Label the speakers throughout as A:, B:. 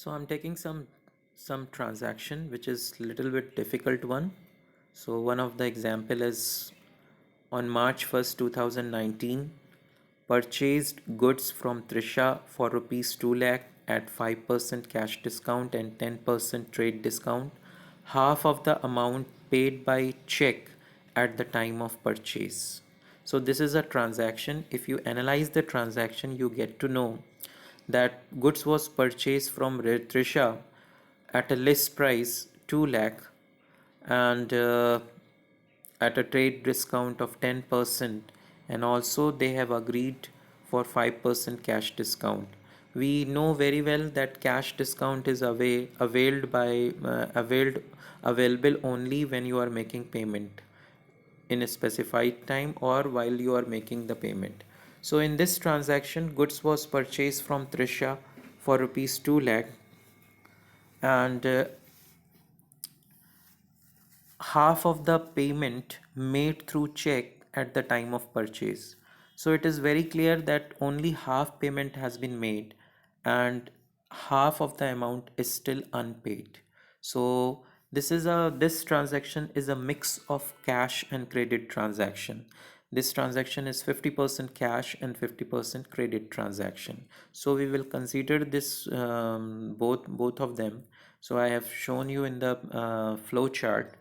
A: So I'm taking some transaction which is little bit difficult one. So one of the example is on March 1st 2019, purchased goods from Trisha for rupees 2 lakh at 5% cash discount and 10% trade discount. Half of the amount paid by check at the time of purchase. So this is a transaction. If you analyze the transaction, you get to know that goods was purchased from Trisha at a list price 2 lakh and at a trade discount of 10%, and also they have agreed for 5% cash discount. We know very well that cash discount is available only when you are making payment in a specified time or while you are making the payment. So in this transaction, goods was purchased from Trisha for rupees 2 lakh, and half of the payment made through check at the time of purchase. So it is very clear that only half payment has been made and half of the amount is still unpaid. So this transaction is a mix of cash and credit transaction. This transaction is 50% cash and 50% credit transaction. So we will consider this both of them. So I have shown you in the flow chart.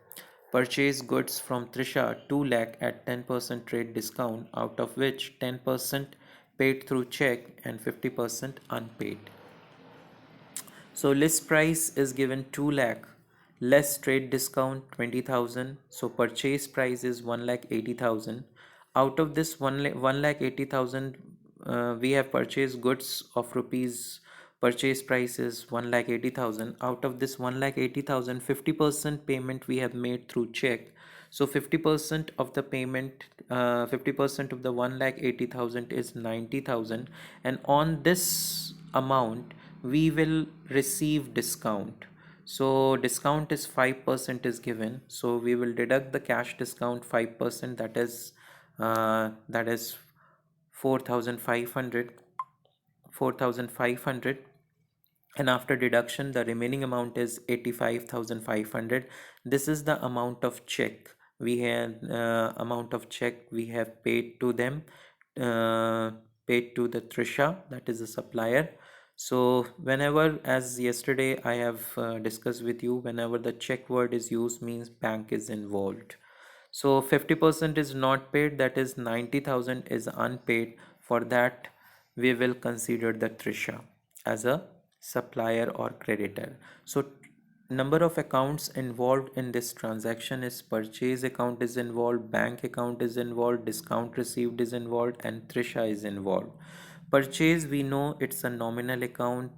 A: Purchase goods from Trisha 2 lakh at 10% trade discount, out of which 10% paid through check and 50% unpaid. So list price is given 2 lakh, less trade discount 20,000. So purchase price is 1 lakh 80,000. Out of this 1 lakh 80,000, we have purchased goods of rupees. Purchase price is 1 lakh 80,000. Out of this 1 lakh 80,000, 50% payment we have made through check. So 50% of the payment, 50% of the 1 lakh 80,000 is 90,000, and on this amount we will receive discount. So discount is 5% is given, so we will deduct the cash discount 5%, that is 4,500, 4,500, and after deduction the remaining amount is 85,500. This is the amount of check we have paid to them, uh, paid to the Trisha, that is the supplier. So whenever, as yesterday I have discussed with you, whenever the check word is used means bank is involved. So 50% is not paid, that is 90,000 is unpaid. For that we will consider the Trisha as a supplier or creditor. So number of accounts involved in this transaction is purchase account is involved, bank account is involved, discount received is involved, and Trisha is involved. Purchase, we know it's a nominal account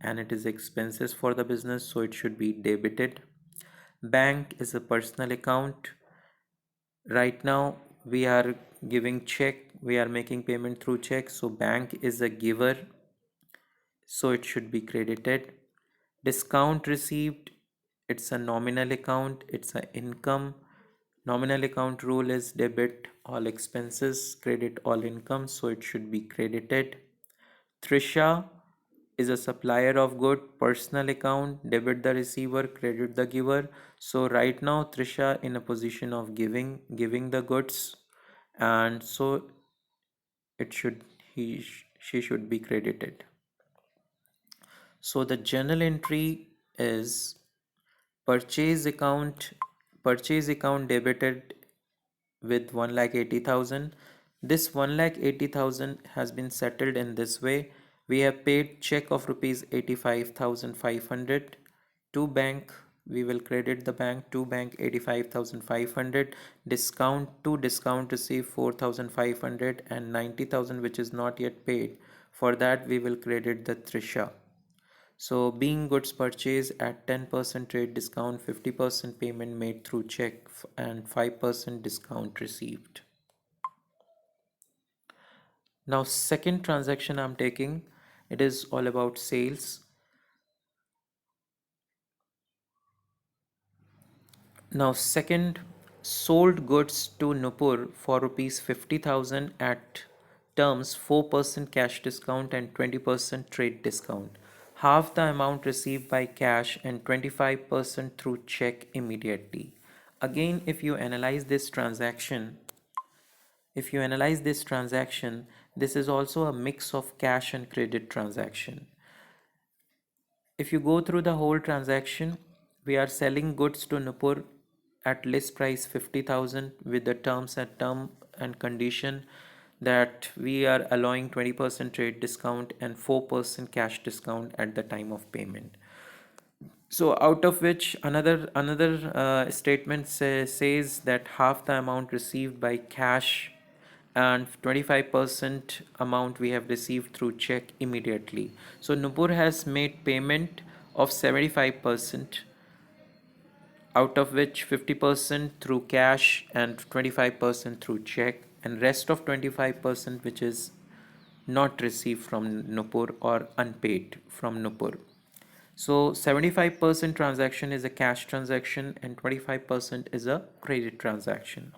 A: and it is expenses for the business, so it should be debited. Bank is a personal account. Right now we are giving check, we are making payment through check, so bank is a giver, so it should be credited. Discount received, it's a nominal account, it's a income. Nominal account rule is debit all expenses, credit all income, so it should be credited. Trisha is a supplier of good, personal account, debit the receiver, credit the giver. So right now Trisha in a position of giving the goods, and so it should she should be credited. So the journal entry is purchase account purchase account debited with 1,80,000. This 1,80,000 has been settled in this way. We have paid check of rupees 85,500 to bank. We will credit the bank to bank 85,500. Discount to discount receive 4,500 and 90,000 which is not yet paid. For that we will credit the Trisha. So being goods purchased at 10% trade discount, 50% payment made through check, and 5% discount received. Now second transaction I'm taking, it is all about sales. Now second, sold goods to Nupur for rupees 50,000 at terms 4% cash discount and 20% trade discount. half the amount received by cash and 25% through check immediately. Again, if you analyze this transaction, this is also a mix of cash and credit transaction. If you go through the whole transaction, we are selling goods to Nupur at list price 50,000 with the term and condition that we are allowing 20% trade discount and 4% cash discount at the time of payment. So out of which another statement says that half the amount received by cash and 25% amount we have received through check immediately. So Nupur has made payment of 75%, out of which 50% through cash and 25% through check, and rest of 25% which is not received from Nupur or unpaid from Nupur. So 75% transaction is a cash transaction and 25% is a credit transaction.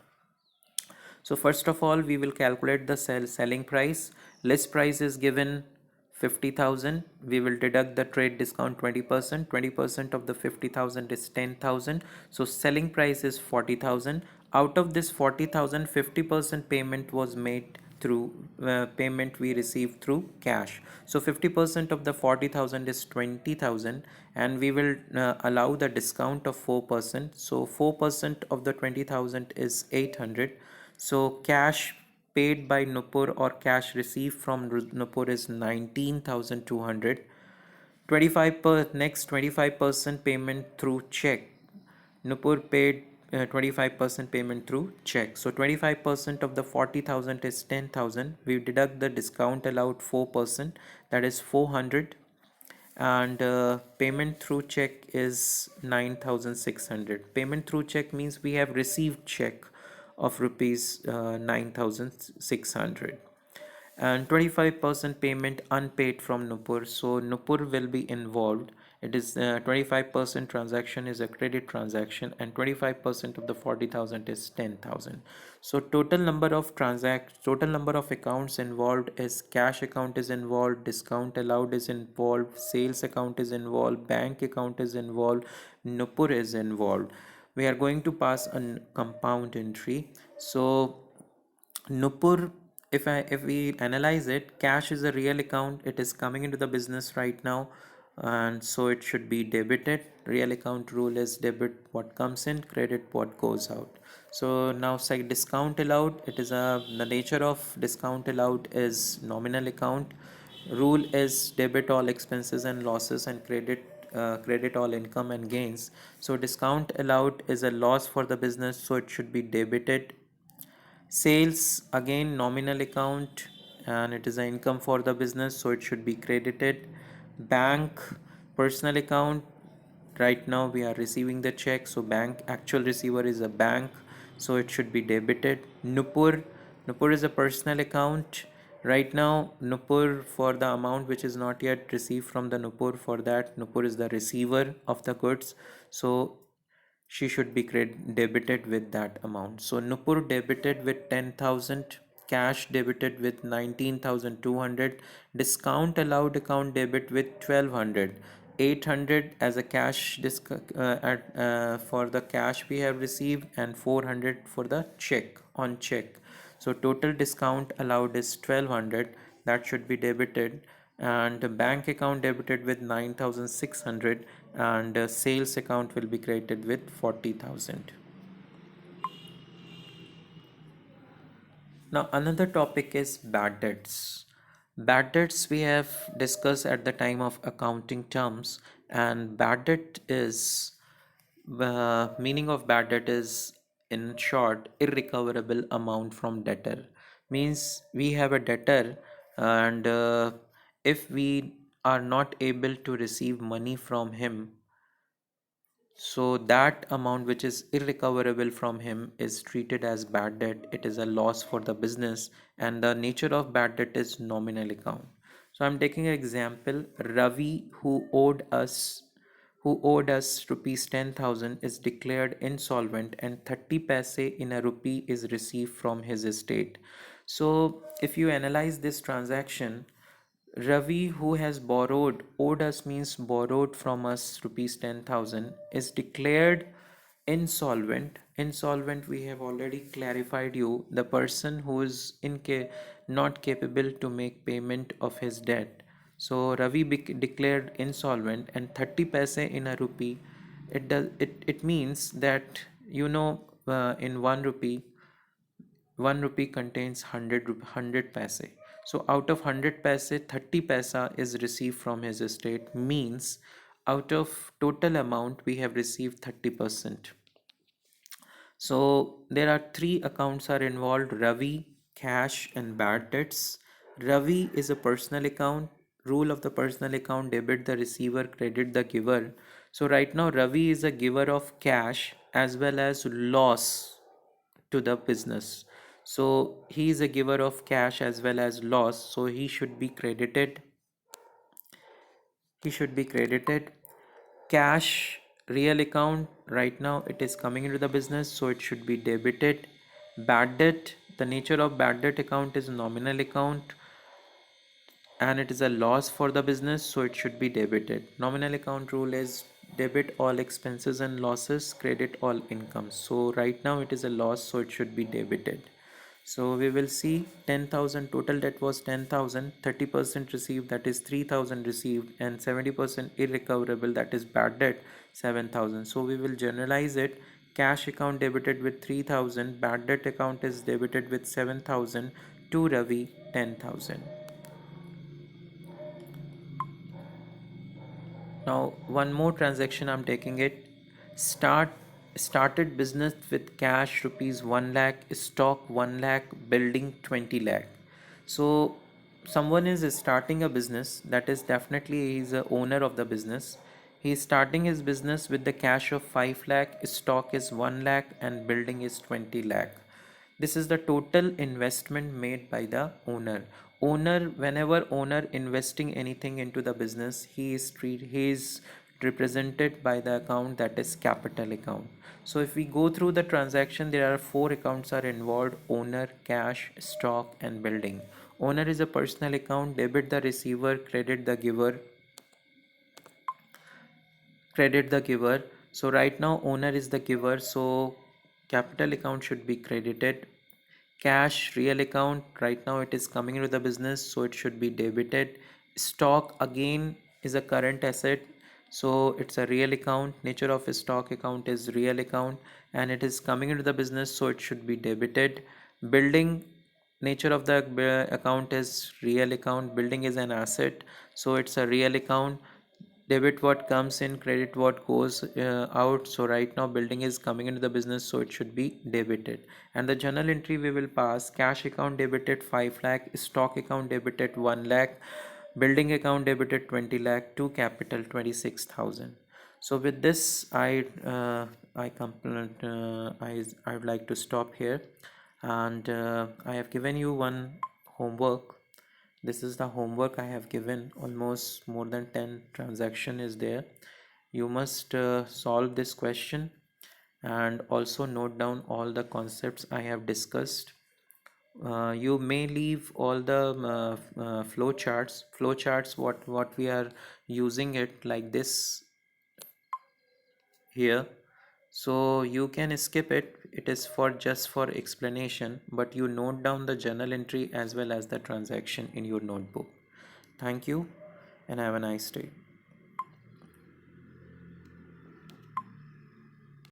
A: So first of all, we will calculate the selling price. List price is given 50,000. We will deduct the trade discount 20%. 20% of the 50,000 is 10,000. So selling price is 40,000. Out of this 40,000, 50% payment was made through payment we received through cash. So 50% of the 40,000 is 20,000, and we will allow the discount of 4%. So 4% of the 20,000 is 800. So cash paid by Nupur or cash received from Nupur is 19,200. 25% payment through check. Nupur paid 25% payment through check. So 25% of the 40,000 is 10,000. We deduct the discount allowed 4%, that is 400, and payment through check is 9,600. Payment through check means we have received check of rupees 9,600, and 25% payment unpaid from Nupur. So Nupur will be involved. It is 25% transaction is a credit transaction, and 25% of the 40,000 is 10,000. So total number of accounts involved is cash account is involved, discount allowed is involved, sales account is involved, bank account is involved, Nupur is involved. We are going to pass a compound entry. So Nupur, if we analyze it, cash is a real account. It is coming into the business right now, and so it should be debited. Real account rule is debit what comes in, credit what goes out. So now say discount allowed. It is the nature of discount allowed is nominal account. Rule is debit all expenses and losses, and credit all income and gains. So discount allowed is a loss for the business, so it should be debited. Sales, again nominal account, and it is an income for the business, so it should be credited. Bank, personal account, right now we are receiving the check, so bank actual receiver is a bank, so it should be debited. Nupur is a personal account. Right now Nupur, for the amount which is not yet received from the Nupur, for that Nupur is the receiver of the goods, so she should be debited with that amount. So Nupur debited with 10,000, cash debited with 19,200, discount allowed account debit with 1,200, 800 as a cash for the cash we have received, and 400 for the check on check. So total discount allowed is 1,200, that should be debited, and the bank account debited with 9,600, and sales account will be credited with 40,000. Now another topic is bad debts. Bad debts we have discussed at the time of accounting terms, and bad debt is meaning of bad debt is, in short, irrecoverable amount from debtor. Means we have a debtor, and if we are not able to receive money from him, so that amount which is irrecoverable from him is treated as bad debt. It is a loss for the business, and the nature of bad debt is nominal account. So I'm taking an example. Ravi, who owed us rupees 10,000, is declared insolvent, and 30 paise in a rupee is received from his estate. So if you analyze this transaction, Ravi, who has borrowed, owed us means borrowed from us rupees 10,000, is declared insolvent. Insolvent, we have already clarified you, the person who is not capable to make payment of his debt. So Ravi declared insolvent, and 30 paise in a rupee, it means that in 1 rupee, 1 rupee contains 100 paise. So out of 100 paise, 30 paisa is received from his estate, means out of total amount we have received 30%. So there are three accounts are involved: Ravi, cash, and bad debts. Ravi is a personal account. Rule of the personal account: debit the receiver, credit the giver. So right now Ravi is a giver of cash as well as loss to the business. So he is a giver of cash as well as loss. So he should be credited. He should be credited. Cash, real account, right now it is coming into the business, so it should be debited. Bad debt, the nature of bad debt account is nominal account and it is a loss for the business, so it should be debited. Nominal account rule is debit all expenses and losses, credit all incomes. So right now it is a loss, so it should be debited. So we will see 10,000, total debt was 10,000, 30% received, that is 3,000 received, and 70% irrecoverable, that is bad debt, 7,000. So we will generalize it. Cash account debited with 3,000, bad debt account is debited with 7,000, to Ravi 10,000. Now one more transaction I'm taking it. Started business with cash rupees 1 lakh, stock 1 lakh, building 20 lakh. So someone is starting a business, that is definitely he is the owner of the business. He is starting his business with the cash of 5 lakh, stock is 1 lakh, and building is 20 lakh. This is the total investment made by the owner. Whenever owner investing anything into the business, he is represented by the account that is capital account. So if we go through the transaction, there are four accounts are involved: owner, cash, stock, and building. Owner is a personal account: debit the receiver, credit the giver. So right now owner is the giver, so capital account should be credited. Cash, real account, right now it is coming into the business, so it should be debited. Stock again is a current asset, so it's a real account. Nature of a stock account is real account, and it is coming into the business, so it should be debited. Building, nature of the account is real account. Building is an asset, so it's a real account. Debit what comes in, credit what goes out. So right now building is coming into the business, so it should be debited. And the journal entry we will pass: cash account debited 5 lakh, stock account debited 1 lakh, building account debited 20 lakh, to capital 26,000. So with this I would like to stop here, and I have given you one homework. This is the homework I have given. Almost more than 10 transaction is there. You must solve this question and also note down all the concepts I have discussed. You may leave all the flow charts what we are using it like this here, so you can skip it. It is for just for explanation, but you note down the journal entry as well as the transaction in your notebook. Thank you and have a nice day.